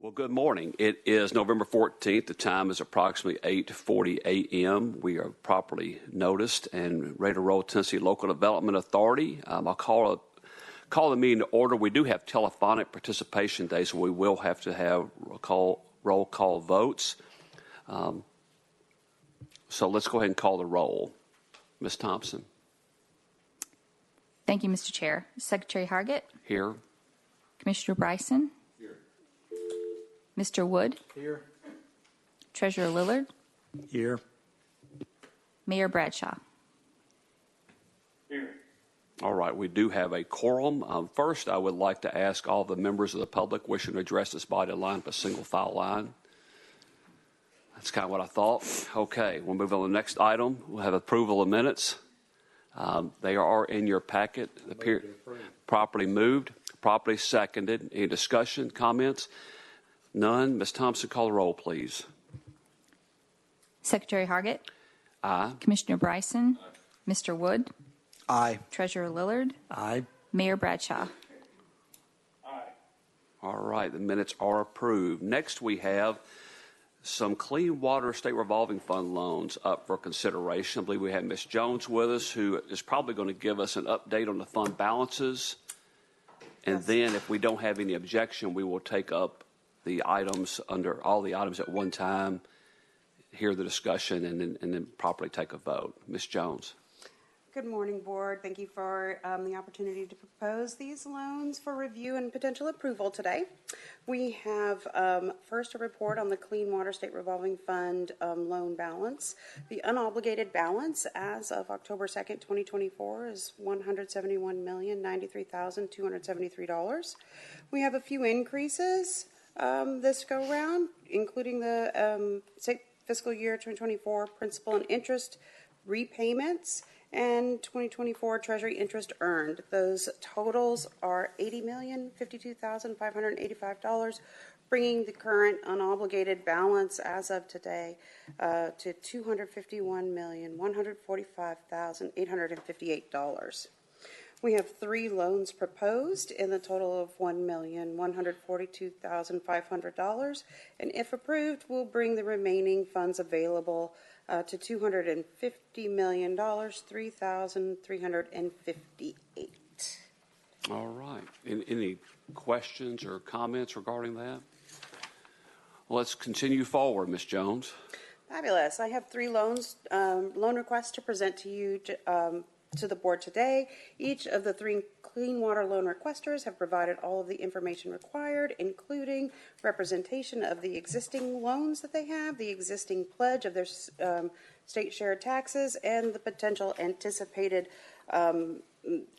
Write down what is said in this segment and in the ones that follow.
Well, good morning. It is November 14th. The time is approximately 8:40 a.m. We are properly noticed and ready to roll. Tennessee Local Development Authority. I'll call the meeting to order. We do have telephonic participation today, so we will have to have roll call votes. So let's go ahead and call the roll. Ms. Thompson. Thank you, Mr. Chair. Secretary Hargett. Here. Commissioner Bryson. Here. Mr. Wood. Here. Treasurer Lillard. Here. Mayor Bradshaw. Here. All right, we do have a quorum. First, I would like to ask all the members of the public wishing to address this body to line up a single file line. That's kind of what I thought. Okay, we'll move on to the next item. We'll have approval of minutes. They are in your packet. Properly moved, properly seconded. Any discussion, comments? None. Ms. Thompson, call the roll, please. Secretary Hargett. Aye. Commissioner Bryson. Aye. Mr. Wood. Aye. Treasurer Lillard. Aye. Mayor Bradshaw. Aye. All right, the minutes are approved. Next, we have some Clean Water State Revolving Fund loans up for consideration. I believe we have Ms. Jones with us, who is probably going to give us an update on the fund balances. And Yes. then if we don't have any objection, we will take up the items under all the items at one time, hear the discussion, and then properly take a vote. Ms. Jones. Good morning, Board. Thank you for the opportunity to propose these loans for review and potential approval today. We have first a report on the Clean Water State Revolving Fund loan balance. The unobligated balance as of October 2nd, 2024 is $171,093,273. We have a few increases this go round, including the state fiscal year 2024 principal and interest repayments and 2024 Treasury interest earned. Those totals are $80,052,585, bringing the current unobligated balance as of today to $251,145,858. We have 3 loans proposed in the total of $1,142,500, and if approved, will bring the remaining funds available to $250,3,358. All right. Any questions or comments regarding that? Well, let's continue forward, Ms. Jones. Fabulous. I have 3 loan requests to present to you to the board today. Each of the 3 clean water loan requesters have provided all of the information required, including representation of the existing loans that they have, the existing pledge of their state share taxes, and the potential anticipated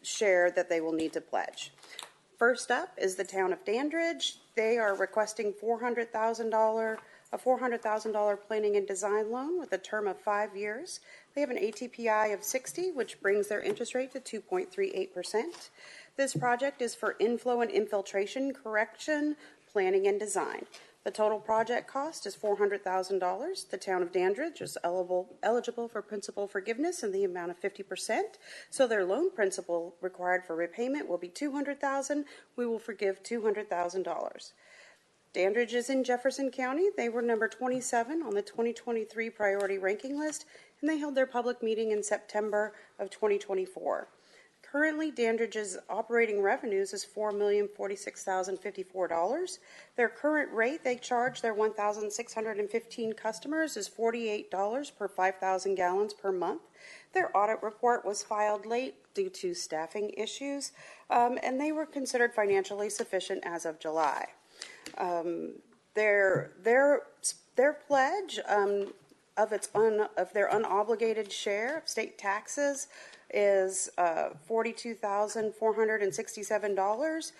share that they will need to pledge. First up is the town of Dandridge. They are requesting a $400,000 planning and design loan with a term of 5 years. They have an ATPI of 60, which brings their interest rate to 2.38%. This project is for inflow and infiltration correction, planning and design. The total project cost is $400,000. The town of Dandridge is eligible for principal forgiveness in the amount of 50%. So their loan principal required for repayment will be $200,000. We will forgive $200,000. Dandridge is in Jefferson County. They were number 27 on the 2023 priority ranking list, and they held their public meeting in September of 2024. Currently, Dandridge's operating revenues is $4,046,054. Their current rate they charge their 1,615 customers is $48 per 5,000 gallons per month. Their audit report was filed late due to staffing issues, and they were considered financially sufficient as of July. Their pledge of their unobligated share of state taxes is $42,467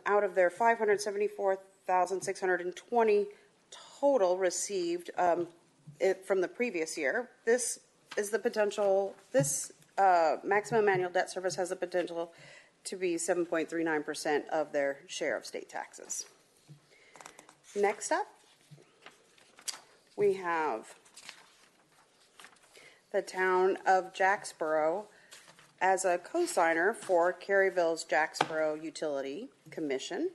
out of their $574,620 total received from the previous year. This is the potential. This maximum annual debt service has the potential to be 7.39% of their share of state taxes. Next up, we have the town of Jacksboro as a co-signer for Caryville's Jacksboro Utility Commission.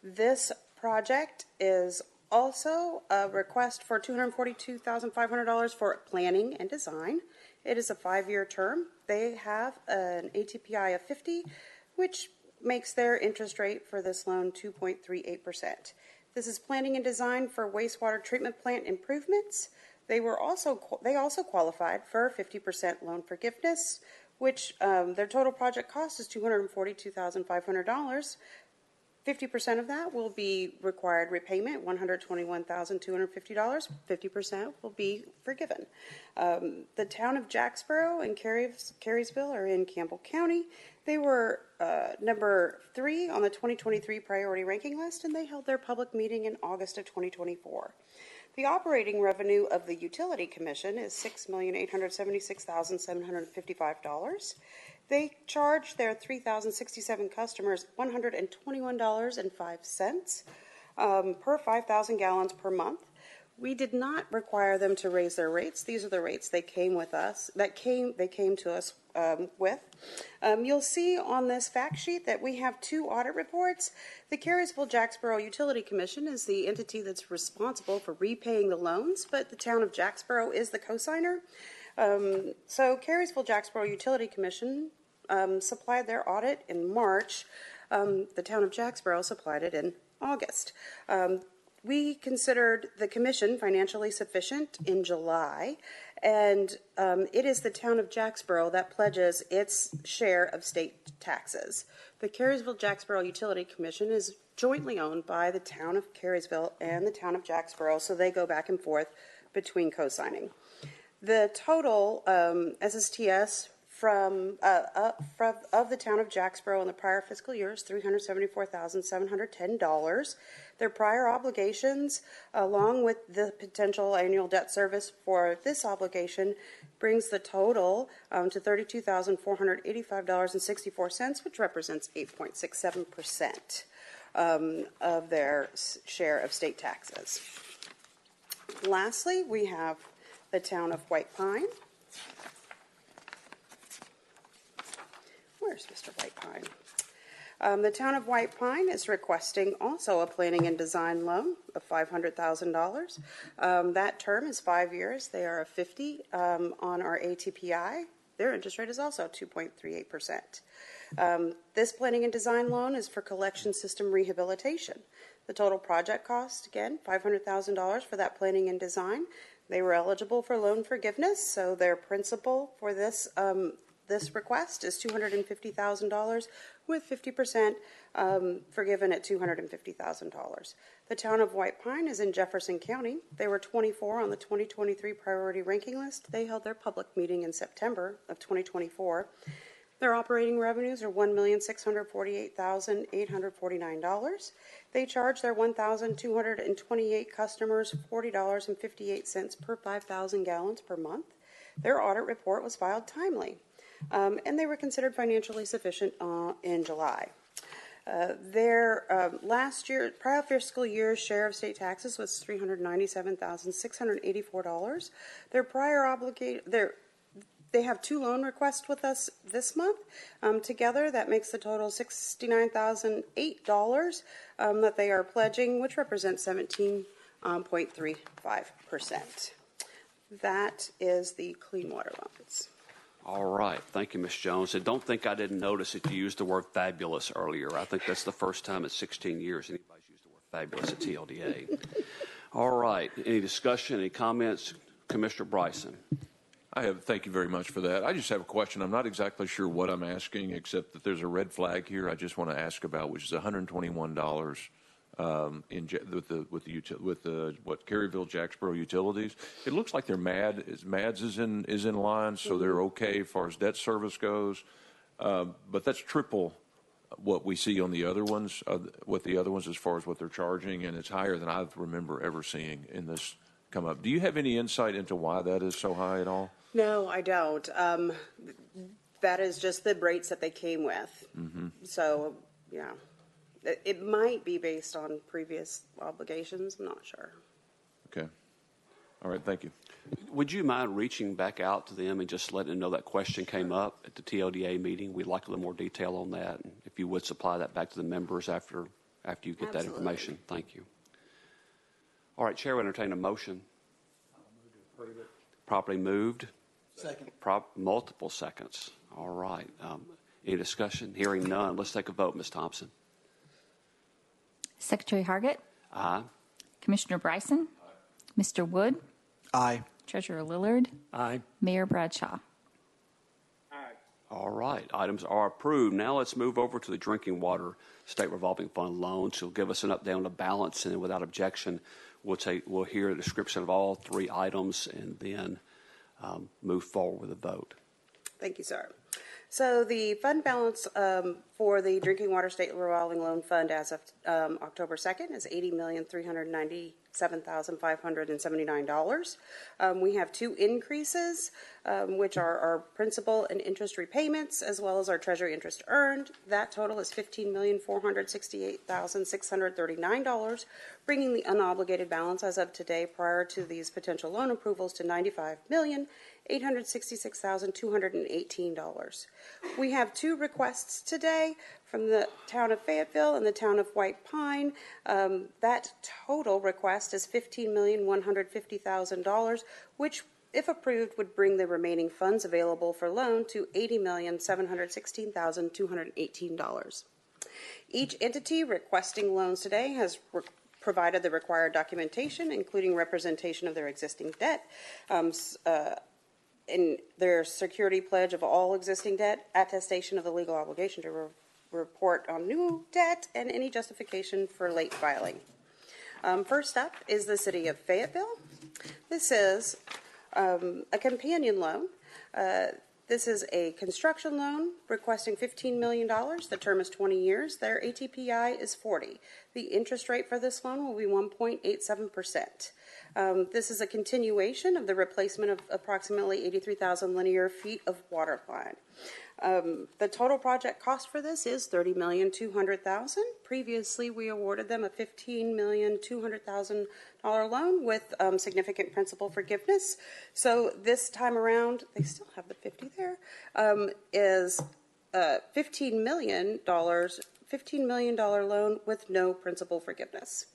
This project is also a request for $242,500 for planning and design. It is a 5-year term. They have an ATPI of 50, which makes their interest rate for this loan 2.38%. This is planning and design for wastewater treatment plant improvements. They also qualified for 50% loan forgiveness, which their total project cost is $242,500. 50% of that will be required repayment, $121,250. 50% will be forgiven. The town of Jacksboro and Carysville are in Campbell County. They were number 3 on the 2023 priority ranking list, and they held their public meeting in August of 2024. The operating revenue of the Utility Commission is $6,876,755. They charge their 3,067 customers $121.05 per 5,000 gallons per month. We did not require them to raise their rates. These are the rates they came with us. They came to us with. You'll see on this fact sheet that we have 2 audit reports. The Carysville-Jacksboro Utility Commission is the entity that's responsible for repaying the loans, but the town of Jacksboro is the cosigner. So Carysville-Jacksboro Utility Commission supplied their audit in March. The town of Jacksboro supplied it in August. We considered the commission financially sufficient in July, and it is the town of Jacksboro that pledges its share of state taxes. The Carysville-Jacksboro Utility Commission is jointly owned by the town of Carysville and the town of Jacksboro, so they go back and forth between co-signing. The total SSTS of the town of Jacksboro in the prior fiscal year is $374,710. Their prior obligations, along with the potential annual debt service for this obligation, brings the total to $32,485.64, which represents 8.67% of their share of state taxes. Lastly, we have the town of White Pine. Where's Mr. White Pine? The town of White Pine is requesting also a planning and design loan of $500,000. That term is 5 years. They are a 50 on our ATPI. Their interest rate is also 2.38%. This planning and design loan is for collection system rehabilitation. The total project cost, again, $500,000 for that planning and design. They were eligible for loan forgiveness, so their principal for this request is $250,000 with 50% forgiven at $250,000. The town of White Pine is in Jefferson County. They were 24 on the 2023 priority ranking list. They held their public meeting in September of 2024. Their operating revenues are $1,648,849. They charge their 1,228 customers $40.58 per 5,000 gallons per month. Their audit report was filed timely. And they were considered financially sufficient in July. Their last year, prior fiscal year's share of state taxes was $397,684. Their prior they have 2 loan requests with us this month. Together, that makes the total $69,008 that they are pledging, which represents 17.35%. That is the clean water loans. All right. Thank you, Ms. Jones. And don't think I didn't notice that you used the word fabulous earlier. I think that's the first time in 16 years anybody's used the word fabulous at TLDA. All right. Any discussion, any comments? Commissioner Bryson. Thank you very much for that. I just have a question. I'm not exactly sure what I'm asking, except that there's a red flag here I just want to ask about, which is $121 with the Caryville-Jacksboro Utilities. It looks like their MADS is in line, so they're okay as far as debt service goes. But that's triple what we see on the other ones, as far as what they're charging, and it's higher than I remember ever seeing in this come up. Do you have any insight into why that is so high at all? No, I don't. That is just the rates that they came with. Mm-hmm. So, yeah. It might be based on previous obligations. I'm not sure. Okay. All right. Thank you. Would you mind reaching back out to them and just letting them know that question came up at the TLDA meeting? We'd like a little more detail on that. And if you would supply that back to the members after after you get that Absolutely. information. Thank you. All right, Chair will entertain a motion. Properly moved. Second. Multiple seconds. All right. Any discussion? Hearing none. Let's take a vote, Ms. Thompson. Secretary Hargett, Aye. Commissioner Bryson, Mr. Wood, Aye. Treasurer Lillard, Aye. Mayor Bradshaw. All right. Items are approved. Now let's move over to the Drinking Water State Revolving Fund loan. She'll give us an update on the balance, and without objection, we'll hear a description of all three items and then move forward with a vote. Thank you, sir. So the fund balance for the Drinking Water State Revolving Loan Fund as of October 2nd is $80,397,579. We have two increases, which are our principal and interest repayments, as well as our treasury interest earned. That total is $15,468,639, bringing the unobligated balance as of today prior to these potential loan approvals to $95,866,218. We have two requests today from the town of Fayetteville and the town of White Pine. That total request is $15,150,000, which, if approved, would bring the remaining funds available for loan to $80,716,218. Each entity requesting loans today has provided the required documentation, including representation of their existing debt, in their security pledge of all existing debt, attestation of the legal obligation to report on new debt, and any justification for late filing. First up is the City of Fayetteville. This is a companion loan. This is a construction loan requesting $15 million. The term is 20 years. Their ATPI is 40. The interest rate for this loan will be 1.87%. This is a continuation of the replacement of approximately 83,000 linear feet of water line. The total project cost for this is $30,200,000. Previously, we awarded them a $15,200,000 loan with significant principal forgiveness. So this time around, they still have the 50 there, is $15 million loan with no principal forgiveness.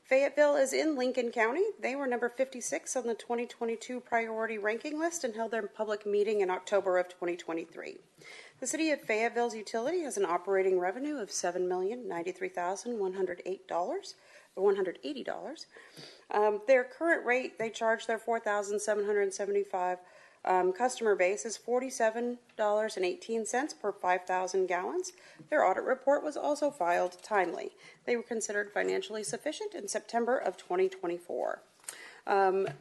Fayetteville is in Lincoln County. They were number 56 on the 2022 priority ranking list and held their public meeting in October of 2023. The City of Fayetteville's utility has an operating revenue of $7,093,180. Their current rate, they charge their 4,775 customer base is $47.18 per 5,000 gallons. Their audit report was also filed timely. They were considered financially sufficient in September of 2024.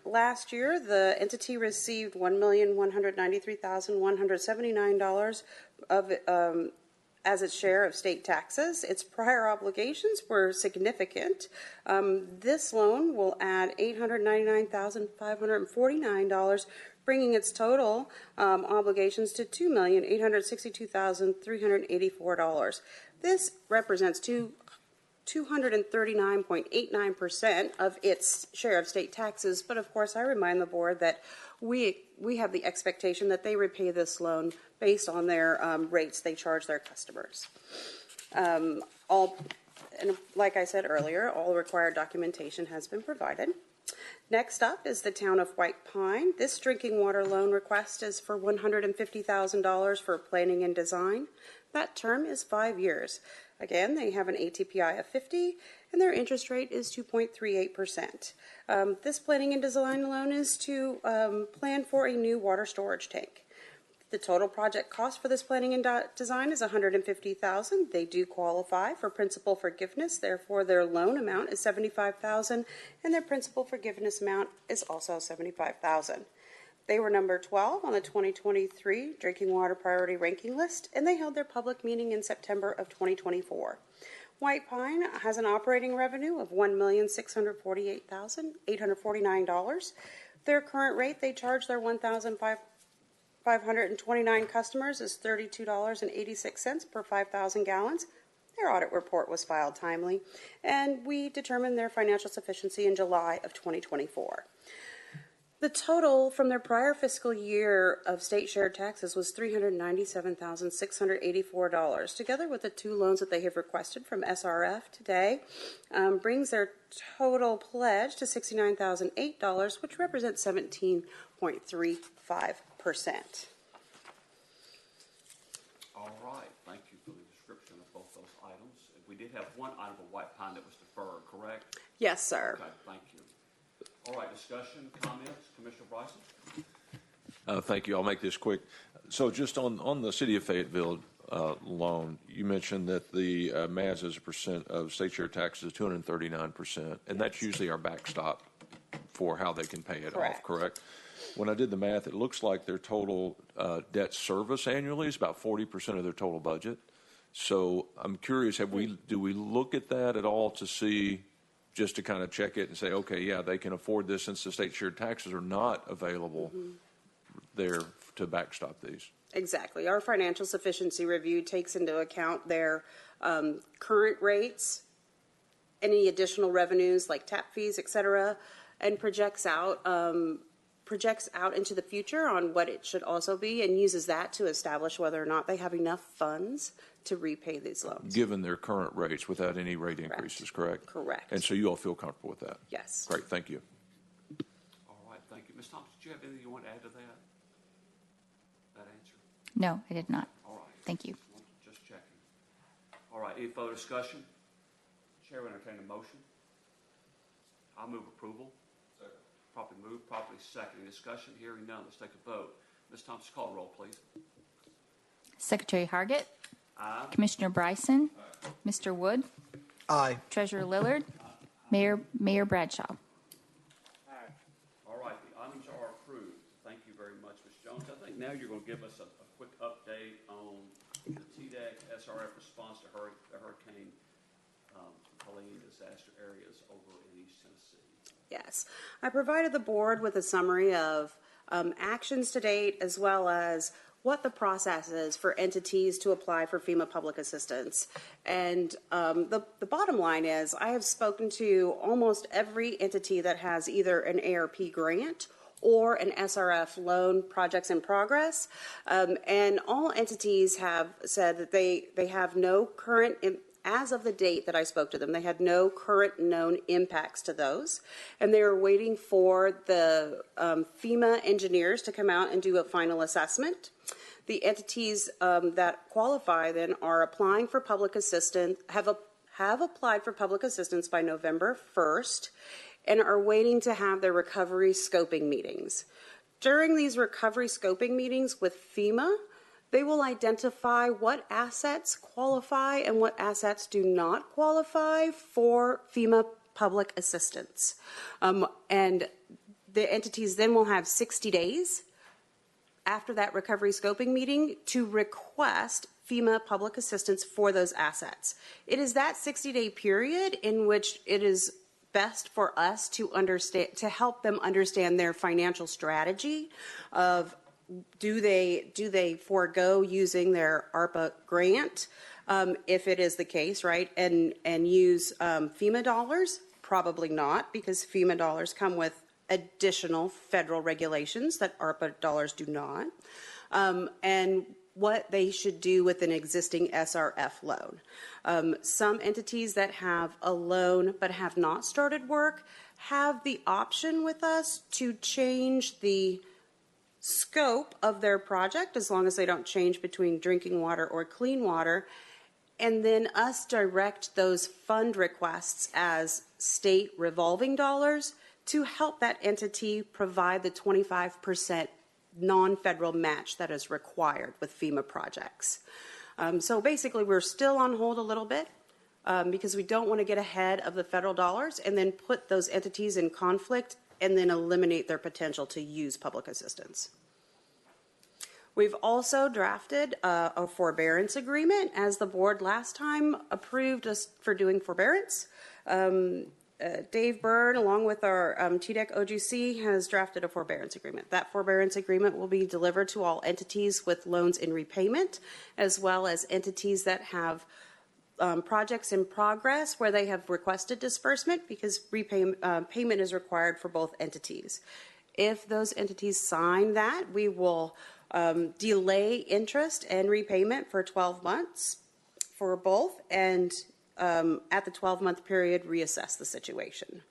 Last year, the entity received $1,193,179 of as its share of state taxes. Its prior obligations were significant. This loan will add $899,549, bringing its total obligations to $2,862,384. This represents 239.89% of its share of state taxes, but of course I remind the board that we have the expectation that they repay this loan based on their rates they charge their customers. And like I said earlier, all required documentation has been provided. Next up is the town of White Pine. This drinking water loan request is for $150,000 for planning and design. That term is 5 years. Again, they have an ATPI of 50, and their interest rate is 2.38%. This planning and design loan is to plan for a new water storage tank. The total project cost for this planning and design is $150,000. They do qualify for principal forgiveness, therefore their loan amount is $75,000, and their principal forgiveness amount is also $75,000. They were number 12 on the 2023 Drinking Water Priority Ranking List, and they held their public meeting in September of 2024. White Pine has an operating revenue of $1,648,849. Their current rate they charge their 1,529 customers is $32.86 per 5,000 gallons. Their audit report was filed timely, and we determined their financial sufficiency in July of 2024. The total from their prior fiscal year of state shared taxes was $397,684. Together with the two loans that they have requested from SRF today, brings their total pledge to $69,008, which represents 17.35%. All right, thank you for the description of both those items. We did have one item of White Pine that was deferred, correct? Yes, sir. Okay, thank you. All right, discussion, comments, Commissioner Bryson? Thank you. I'll make this quick. So just on the City of Fayetteville loan, you mentioned that the MAS as a percent of state share taxes is 239%, and that's usually our backstop for how they can pay it off, correct? When I did the math, it looks like their total debt service annually is about 40% of their total budget. So I'm curious, do we look at that at all to see, just to kind of check it and say, okay, yeah, they can afford this since the state shared taxes are not available there to backstop these? Exactly. Our financial sufficiency review takes into account their current rates, any additional revenues like tap fees, et cetera, and projects out into the future on what it should also be, and uses that to establish whether or not they have enough funds to repay these loans. Given their current rates without any rate increases, correct? Correct. And so you all feel comfortable with that? Yes. Great, thank you. All right, thank you. Ms. Thompson, do you have anything you want to add to that? That answer? No, I did not. All right. Thank you. Just checking. All right, any further discussion? Chair will entertain a motion. I'll move approval. Second. Properly moved, properly second. Any discussion? Hearing none, let's take a vote. Ms. Thompson, call the roll, please. Secretary Hargett. Aye. Commissioner Bryson. Mr. Wood. Aye. Treasurer Lillard. Mayor Bradshaw. All right, the items are approved. Thank you very much, Ms. Jones. I think now you're going to give us a quick update on the TDEC SRF response to Hurricane Helene disaster areas over in East Tennessee. Yes. I provided the board with a summary of actions to date, as well as what the process is for entities to apply for FEMA public assistance. And the bottom line is I have spoken to almost every entity that has either an ARP grant or an SRF loan, projects in progress. And all entities have said that they have no current, as of the date that I spoke to them, they had no current known impacts to those. And they were waiting for the FEMA engineers to come out and do a final assessment. The entities that qualify then are applying for public assistance, have applied for public assistance by November 1st, and are waiting to have their recovery scoping meetings. During these recovery scoping meetings with FEMA, they will identify what assets qualify and what assets do not qualify for FEMA public assistance. And the entities then will have 60 days after that recovery scoping meeting to request FEMA public assistance for those assets. It is that 60-day period in which it is best for us to understand, to help them understand their financial strategy of do they forego using their ARPA grant, if it is the case, right, and use FEMA dollars? Probably not, because FEMA dollars come with additional federal regulations that ARPA dollars do not, and what they should do with an existing SRF loan. Some entities that have a loan but have not started work have the option with us to change the scope of their project, as long as they don't change between drinking water or clean water, and then us direct those fund requests as state revolving dollars to help that entity provide the 25% non-federal match that is required with FEMA projects. So basically, we're still on hold a little bit because we don't want to get ahead of the federal dollars and then put those entities in conflict and then eliminate their potential to use public assistance. We've also drafted a forbearance agreement, as the board last time approved us for doing forbearance. Dave Byrne, along with our TDEC OGC, has drafted a forbearance agreement. That forbearance agreement will be delivered to all entities with loans in repayment, as well as entities that have projects in progress where they have requested disbursement, because payment is required for both entities. If those entities sign that, we will delay interest and repayment for 12 months for both, and at the 12-month period, reassess the situation.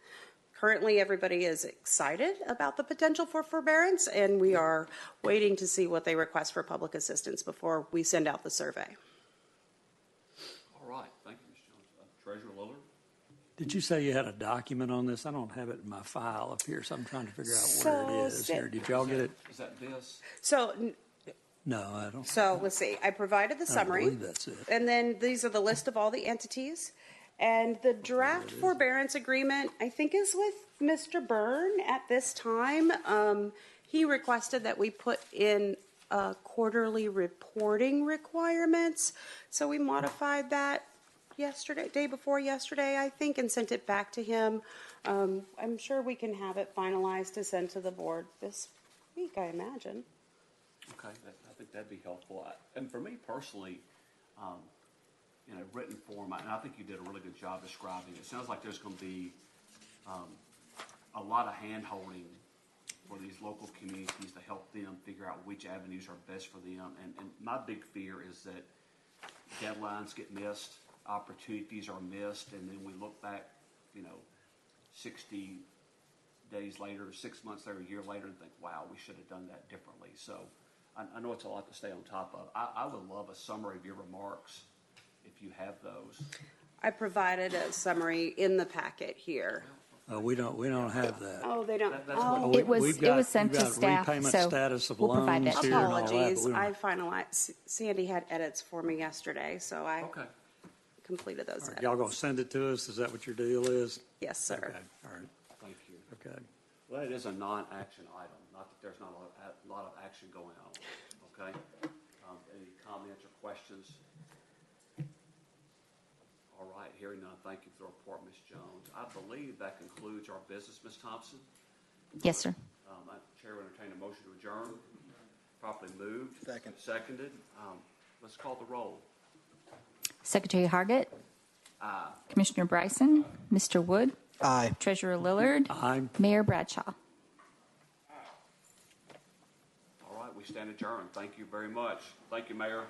Currently, everybody is excited about the potential for forbearance, and we are waiting to see what they request for public assistance before we send out the survey. All right, thank you, Ms. Jones. Treasurer Lillard? Did you say you had a document on this? I don't have it in my file up here, so I'm trying to figure out where it is here. Did y'all get it? Is that this? So No, I don't. let's see. I provided the summary. believe that's it. And then these are the list of all the entities. And the draft forbearance agreement, I think, is with Mr. Byrne at this time. He requested that we put in quarterly reporting requirements. So we modified that yesterday, day before yesterday, I think, and sent it back to him. I'm sure we can have it finalized to send to the board this week, I imagine. Okay, I think that'd be helpful. And for me personally, in a written form, and I think you did a really good job describing it. It sounds like there's going to be a lot of hand-holding for these local communities to help them figure out which avenues are best for them. And my big fear is that deadlines get missed, opportunities are missed, and then we look back, 60 days later, 6 months later, a year later, and think, wow, we should have done that differently. So I know it's a lot to stay on top of. I would love a summary of your remarks if you have those. I provided a summary in the packet here. We don't have that. Oh, they don't. That's Oh, what- It was- We've it got- was sent we've to got staff, repayment so status of we'll provide loans that. here and all that, but apologies. we don't- I finalized. Sandy had edits for me yesterday, so I Okay. completed those All right, edits. y'all gonna send it to us? Is that what your deal is? Yes, sir. Okay, all right, Thank you. okay. Well, it is a non-action item, not that there's not a lot of action going on, okay? Any comments or questions? All right, hearing none, thank you for the report, Ms. Jones. I believe that concludes our business, Ms. Thompson. Yes, sir. Chair will entertain a motion to adjourn. Properly moved. Second. Seconded. Let's call the roll. Secretary Hargett. Commissioner Bryson. Mr. Wood. Aye. Treasurer Lillard. Aye. Mayor Bradshaw. All right, we stand adjourned. Thank you very much. Thank you, Mayor.